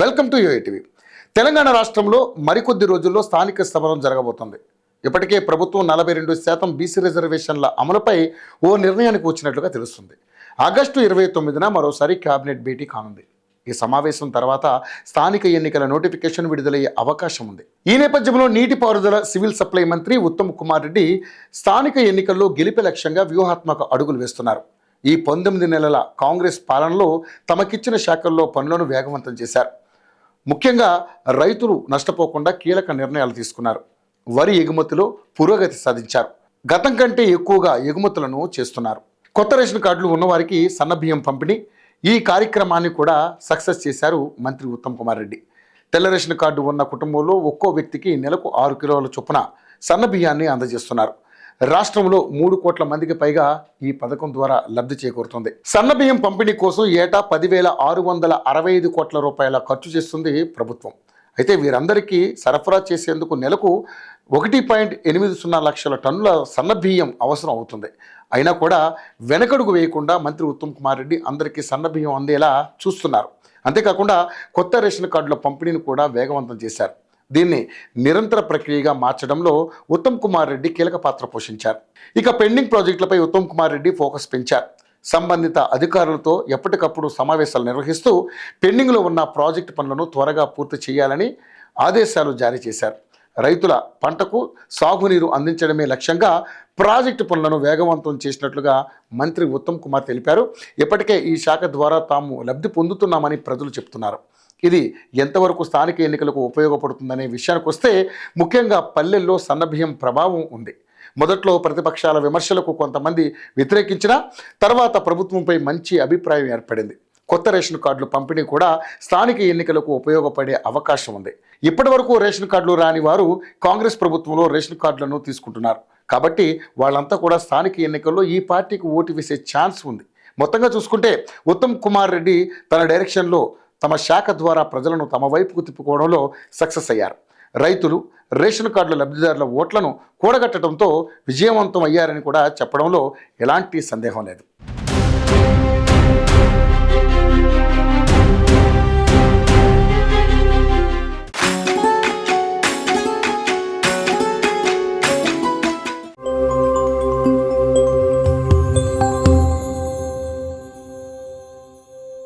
Welcome to యూఐటీవీ. Telangana రాష్ట్రంలో మరికొద్ది రోజుల్లో స్థానిక సమరం జరగబోతోంది. ఇప్పటికే ప్రభుత్వం 42% బీసీ రిజర్వేషన్ల అమలుపై ఓ నిర్ణయానికి వచ్చినట్లుగా తెలుస్తుంది. ఆగస్టు 29న మరోసారి కేబినెట్ భేటీ కానుంది. ఈ సమావేశం తర్వాత స్థానిక ఎన్నికల నోటిఫికేషన్ విడుదలయ్యే అవకాశం ఉంది. ఈ నేపథ్యంలో నీటిపారుదల సివిల్ సప్లై మంత్రి ఉత్తమ్ కుమార్ రెడ్డి స్థానిక ఎన్నికల్లో గెలిపే లక్ష్యంగా వ్యూహాత్మక అడుగులు వేస్తున్నారు. ఈ 19 నెలల కాంగ్రెస్ పాలనలో తమకిచ్చిన శాఖల్లో పనులను వేగవంతం చేశారు. ముఖ్యంగా రైతులు నష్టపోకుండా కీలక నిర్ణయాలు తీసుకున్నారు. వరి ఎగుమతిలో పురోగతి సాధించారు. గతం కంటే ఎక్కువగా ఎగుమతులను చేస్తున్నారు. కొత్త రేషన్ కార్డులు ఉన్నవారికి సన్నబియ్యం పంపిణీ, ఈ కార్యక్రమాన్ని కూడా సక్సెస్ చేశారు మంత్రి ఉత్తమ్ కుమార్ రెడ్డి. తెల్ల రేషన్ కార్డు ఉన్న కుటుంబంలో ఒక్కో వ్యక్తికి నెలకు 6 కిలోల చొప్పున సన్నబియ్యాన్ని అందజేస్తున్నారు. రాష్ట్రంలో 3 కోట్ల మందికి పైగా ఈ పథకం ద్వారా లబ్ధి చేకూరుతుంది. సన్నబియ్యం పంపిణీ కోసం ఏటా 10,665 కోట్ల రూపాయల ఖర్చు చేస్తుంది ప్రభుత్వం. అయితే వీరందరికీ సరఫరా చేసేందుకు నెలకు 1.80 లక్షల టన్నుల సన్నబియ్యం అవసరం అవుతుంది. అయినా కూడా వెనకడుగు వేయకుండా మంత్రి ఉత్తమ్ కుమార్ రెడ్డి అందరికీ సన్నబియ్యం అందేలా చూస్తున్నారు. అంతేకాకుండా కొత్త రేషన్ కార్డుల పంపిణీని కూడా వేగవంతం చేశారు. దీన్ని నిరంతర ప్రక్రియగా మార్చడంలో ఉత్తమ్ కుమార్ రెడ్డి కీలక పాత్ర పోషించారు. ఇక పెండింగ్ ప్రాజెక్టులపై ఉత్తమ్ కుమార్ రెడ్డి ఫోకస్ పెంచారు. సంబంధిత అధికారులతో ఎప్పటికప్పుడు సమావేశాలు నిర్వహిస్తూ పెండింగ్లో ఉన్న ప్రాజెక్టు పనులను త్వరగా పూర్తి చేయాలని ఆదేశాలు జారీ చేశారు. రైతుల పంటకు సాగునీరు అందించడమే లక్ష్యంగా ప్రాజెక్టు పనులను వేగవంతం చేసినట్లుగా మంత్రి ఉత్తమ్ కుమార్ తెలిపారు. ఇప్పటికే ఈ శాఖ ద్వారా తాము లబ్ధి పొందుతున్నామని ప్రజలు చెప్తున్నారు. ఇది ఎంతవరకు స్థానిక ఎన్నికలకు ఉపయోగపడుతుందనే విషయానికి వస్తే ముఖ్యంగా పల్లెల్లో సన్నబియ్యం ప్రభావం ఉంది. మొదట్లో ప్రతిపక్షాల విమర్శలకు కొంతమంది వ్యతిరేకించినా తర్వాత ప్రభుత్వంపై మంచి అభిప్రాయం ఏర్పడింది. కొత్త రేషన్ కార్డులు పంపిణీ కూడా స్థానిక ఎన్నికలకు ఉపయోగపడే అవకాశం ఉంది. ఇప్పటి వరకు రేషన్ కార్డులు రాని వారు కాంగ్రెస్ ప్రభుత్వంలో రేషన్ కార్డులను తీసుకుంటున్నారు. కాబట్టి వాళ్ళంతా కూడా స్థానిక ఎన్నికల్లో ఈ పార్టీకి ఓటు వేసే ఛాన్స్ ఉంది. మొత్తంగా చూసుకుంటే ఉత్తమ్ కుమార్ రెడ్డి తన డైరెక్షన్లో తమ శాఖ ద్వారా ప్రజలను తమ వైపుకు తిప్పుకోవడంలో సక్సెస్ అయ్యారు. రైతులు రేషన్ కార్డుల లబ్ధిదారుల ఓట్లను కూడగట్టడంతో విజయవంతం అయ్యారని కూడా చెప్పడంలో ఎలాంటి సందేహం లేదు.